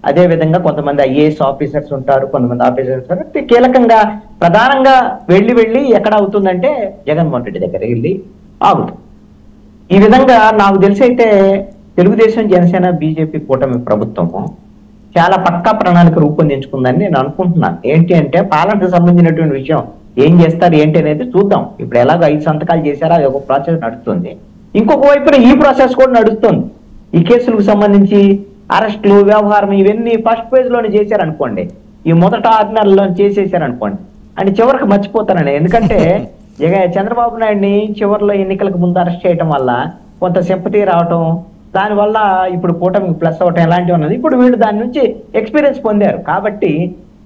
అదే విధంగా కొంతమంది ఐఏఎస్ ఆఫీసర్స్ ఉంటారు, కొంతమంది ఆఫీసర్స్ ఉంటారు. కీలకంగా ప్రధానంగా వెళ్ళి ఎక్కడ అవుతుందంటే జగన్మోహన్ రెడ్డి దగ్గర వెళ్ళి ఆగుతుంది. ఈ విధంగా నాకు తెలిసి అయితే తెలుగుదేశం, జనసేన, బీజేపీ కూటమి ప్రభుత్వము చాలా పక్కా ప్రణాళిక రూపొందించుకుందని నేను అనుకుంటున్నాను. ఏంటి అంటే పాలనకు సంబంధించినటువంటి విషయం ఏం చేస్తారు ఏంటి అనేది చూద్దాం. ఇప్పుడు ఎలాగో 5 సంతకాలు చేశారో ఒక ప్రాసెస్ నడుస్తుంది, ఇంకొక వైపున ఈ ప్రాసెస్ కూడా నడుస్తుంది. ఈ కేసులకు సంబంధించి అరెస్టులు, వ్యవహారం ఇవన్నీ ఫస్ట్ ఫేజ్ లోనే చేశారనుకోండి, ఈ మొదట 6 నెలల్లో చేసేసారనుకోండి, అంటే చివరికి మర్చిపోతానండి. ఎందుకంటే చంద్రబాబు నాయుడిని చివరిలో ఎన్నికలకు ముందు అరెస్ట్ చేయడం వల్ల కొంత సింపతి రావటం, దానివల్ల ఇప్పుడు కూటమికి ప్లస్ అవటం ఇలాంటివి ఉన్నది. ఇప్పుడు వీళ్ళు దాని నుంచి ఎక్స్పీరియన్స్ పొందారు కాబట్టి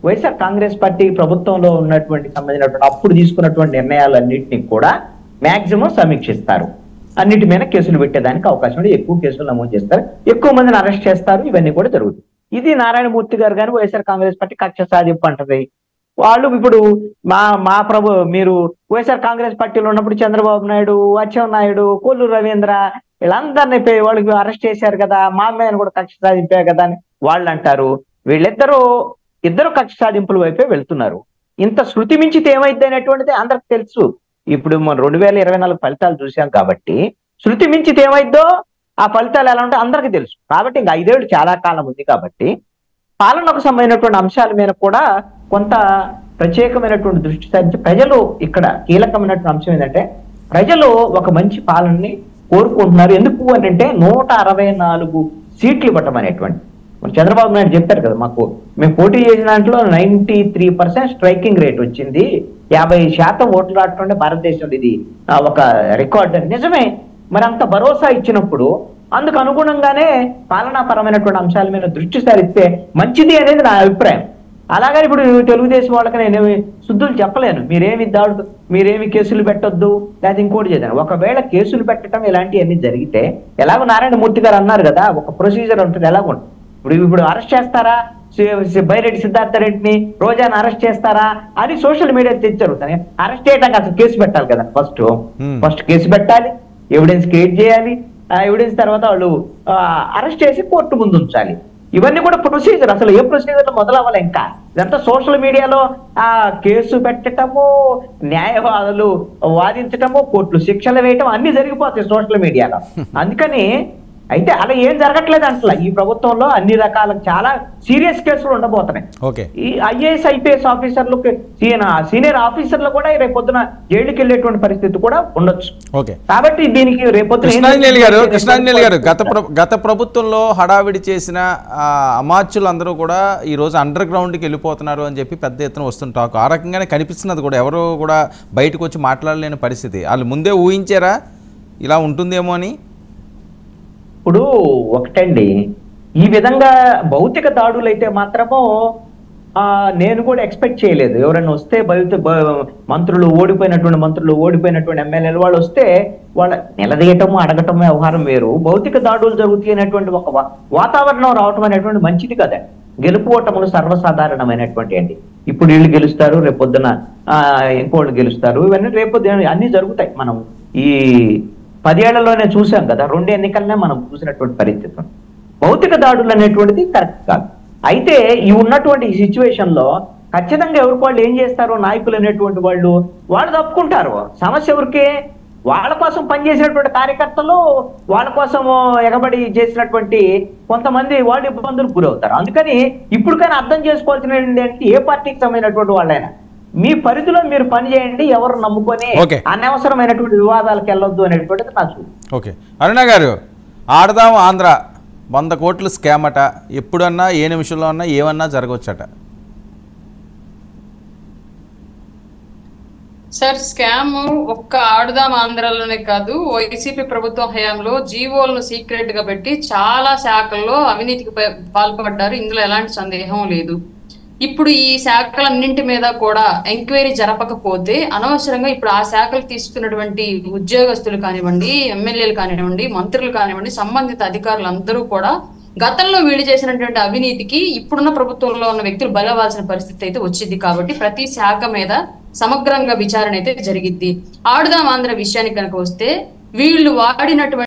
వైఎస్ఆర్ కాంగ్రెస్ పార్టీ ప్రభుత్వంలో ఉన్నటువంటి సంబంధించినటువంటి అప్పుడు తీసుకున్నటువంటి నిర్ణయాలన్నింటినీ కూడా మాక్సిమం సమీక్షిస్తారు. అన్నిటి మీద కేసులు పెట్టేదానికి అవకాశం ఉంది, ఎక్కువ కేసులు నమోదు చేస్తారు, ఎక్కువ మందిని అరెస్ట్ చేస్తారు, ఇవన్నీ కూడా జరుగుతుంది. ఇది నారాయణమూర్తి గారు కానీ వైఎస్ఆర్ కాంగ్రెస్ పార్టీ కక్ష సాధింపు అంటది. వాళ్ళు ఇప్పుడు మీరు వైఎస్ఆర్ కాంగ్రెస్ పార్టీలో ఉన్నప్పుడు చంద్రబాబు నాయుడు, అచ్చెన్నాయుడు, కొల్లు రవీంద్ర వీళ్ళందరినీ వాళ్ళకి అరెస్ట్ చేశారు కదా, మా అమ్మాయిని కూడా కక్ష సాధింపారు కదా అని వాళ్ళు అంటారు. ఇద్దరు కక్ష సాధింపుల వైపే వెళ్తున్నారు. ఇంత శృతి మించితే ఏమైంది అనేటువంటిది అందరికి తెలుసు. ఇప్పుడు మనం 2024 ఫలితాలు చూసాం కాబట్టి శృతి మించితే ఏమైద్దో ఆ ఫలితాలు ఎలా ఉంటే అందరికీ తెలుసు. కాబట్టి ఇంకా 5 ఏళ్ళు చాలా కాలం ఉంది కాబట్టి పాలనకు సంబంధించినటువంటి అంశాల మీద కూడా కొంత ప్రత్యేకమైనటువంటి దృష్టి సారించి ప్రజలు ఇక్కడ కీలకమైనటువంటి అంశం ఏంటంటే ప్రజలు ఒక మంచి పాలనని కోరుకుంటున్నారు. ఎందుకు అంటే 164 సీట్లు ఇవ్వటం అనేటువంటి చంద్రబాబు నాయుడు చెప్పారు కదా, మేము పోటీ చేసిన దాంట్లో 93% స్ట్రైకింగ్ రేట్ వచ్చింది, 50% ఓట్లు రావటం భారతదేశంలో ఇది ఒక రికార్డ్. నిజమే, మరి అంత భరోసా ఇచ్చినప్పుడు అందుకు అనుగుణంగానే పాలనాపరమైనటువంటి అంశాల మీద దృష్టి సారిస్తే మంచిది అనేది నా అభిప్రాయం. అలాగని ఇప్పుడు తెలుగుదేశం వాళ్ళకి నేనేమి శుద్ధులు చెప్పలేను, మీరేమి కేసులు పెట్టొద్దు లేదా ఇంకోటి చేద్దాను. ఒకవేళ కేసులు పెట్టడం ఇలాంటివన్నీ జరిగితే ఎలాగో నారాయణమూర్తి గారు అన్నారు కదా, ఒక ప్రొసీజర్ ఉంటుంది. ఎలాగో ఇప్పుడు అరెస్ట్ చేస్తారా, బైరెడ్డి సిద్ధార్థ రెడ్డిని, రోజాని అరెస్ట్ చేస్తారా అని సోషల్ మీడియా తెచ్చారు. అరెస్ట్ చేయడానికి అసలు కేసు పెట్టాలి కదా, ఫస్ట్ కేసు పెట్టాలి, ఎవిడెన్స్ క్రియేట్ చేయాలి, ఆ ఎవిడెన్స్ తర్వాత వాళ్ళు అరెస్ట్ చేసి కోర్టు ముందు ఉంచాలి. ఇవన్నీ కూడా ప్రొసీజర్. అసలు ఏ ప్రొసీజర్ మొదలవ్వాలి ఇంకా ఇదంతా సోషల్ మీడియాలో కేసు పెట్టటము, న్యాయవాదులు వాదించటము, కోర్టులు శిక్షలు వేయటం అన్ని జరిగిపోతాయి సోషల్ మీడియాలో. అందుకని అయితే అలా ఏం జరగట్లేదు అంటలా. ఈ ప్రభుత్వంలో అన్ని రకాల చాలా సీరియస్ కేసులు ఉండబోతున్నాయి. ఈ ఐఏఎస్ ఐపీఎస్ ఆఫీసర్లు, సీనియర్ ఆఫీసర్లు కూడా రేపొద్దున జైలుకి వెళ్ళేటువంటి పరిస్థితి కూడా ఉండొచ్చు. కాబట్టి దీనికి రేపొద్దున కృష్ణాంజలి గారు గత ప్రభుత్వంలో హడావిడి చేసిన అమాత్యులందరూ కూడా ఈ రోజు అండర్ గ్రౌండ్కి వెళ్ళిపోతున్నారు అని చెప్పి పెద్ద ఎత్తున వస్తుంటారు. ఆ రకంగానే కనిపిస్తున్నది కూడా, ఎవరు కూడా బయటకు వచ్చి మాట్లాడలేని పరిస్థితి. వాళ్ళు ముందే ఊహించారా ఇలా ఉంటుందేమో అని? ఇప్పుడు ఒకటండి, ఈ విధంగా భౌతిక దాడులు అయితే మాత్రము నేను కూడా ఎక్స్పెక్ట్ చేయలేదు. ఎవరైనా వస్తే మంత్రులు ఓడిపోయినటువంటి ఎమ్మెల్యేలు వాళ్ళు వస్తే వాళ్ళ నిలదీయటము, అడగటము వ్యవహారం వేరు. భౌతిక దాడులు జరుగుతున్నటువంటి ఒక వాతావరణం రావటం అనేటువంటి మంచిది కదా. గెలుపు ఓటములు సర్వసాధారణమైనటువంటి అండి. ఇప్పుడు వీళ్ళు గెలుస్తారు, రేపొద్దున ఇంకోళ్ళు గెలుస్తారు, ఇవన్నీ రేపొద్దున అన్ని జరుగుతాయి. మనం ఈ 10 ఏళ్లలోనే చూసాం కదా, 2 ఎన్నికలనే మనం చూసినటువంటి పరిస్థితి. భౌతిక దాడులు అనేటువంటిది కరెక్ట్ కాదు. అయితే ఈ ఉన్నటువంటి ఈ సిచ్యువేషన్ లో ఖచ్చితంగా ఎవరికి వాళ్ళు ఏం చేస్తారో నాయకులు అనేటువంటి వాళ్ళు తప్పుకుంటారు. సమస్య ఎవరికి? వాళ్ళ కోసం పనిచేసినటువంటి కార్యకర్తలు, వాళ్ళ కోసం ఎగబడి చేసినటువంటి కొంతమంది వాళ్ళు ఇబ్బందులకు గురవుతారు. అందుకని ఇప్పటికైనా అర్థం చేసుకోవాల్సిన ఏంటంటే ఏ పార్టీకి సంబంధించినటువంటి వాళ్ళైనా మీ పరిధిలో మీరు పని చేయండి, ఎవరు నమ్ముకొని అనవసరమైనటువంటి వివాదాలకు వెళ్ళొద్దు అనేటువంటిది నా చూపు. ఓకే, అరుణ గారు, ఆడదాం ఆంధ్ర 100 కోట్లు స్కామ్ అట, ఎప్పుడన్నా ఏ నిమిషంలో అన్నా ఏమన్నా జరగవచ్చట. సార్, స్కామ్ ఒక్క ఆడుదాం ఆంధ్రాలోనే కాదు, వైసీపీ ప్రభుత్వం హయాంలో జీవోలను సీక్రెట్ గా పెట్టి చాలా శాఖల్లో అవినీతికి పాల్పడ్డారు. ఇందులో ఎలాంటి సందేహం లేదు. ఇప్పుడు ఈ శాఖలన్నింటి మీద కూడా ఎంక్వైరీ జరపకపోతే అనవసరంగా ఇప్పుడు ఆ శాఖలు తీసుకున్నటువంటి ఉద్యోగస్తులు కానివ్వండి, ఎమ్మెల్యేలు కానివ్వండి, మంత్రులు కానివ్వండి, సంబంధిత అధికారులు అందరూ కూడా గతంలో వీళ్ళు చేసినటువంటి అవినీతికి ఇప్పుడున్న ప్రభుత్వంలో ఉన్న వ్యక్తులు బలవాల్సిన పరిస్థితి అయితే వచ్చింది. కాబట్టి ప్రతి శాఖ మీద సమగ్రంగా విచారణ అయితే జరిగిద్ది. ఆడుదాం ఆంధ్ర విషయానికి కనుక వస్తే వీళ్ళు వాడినటువంటి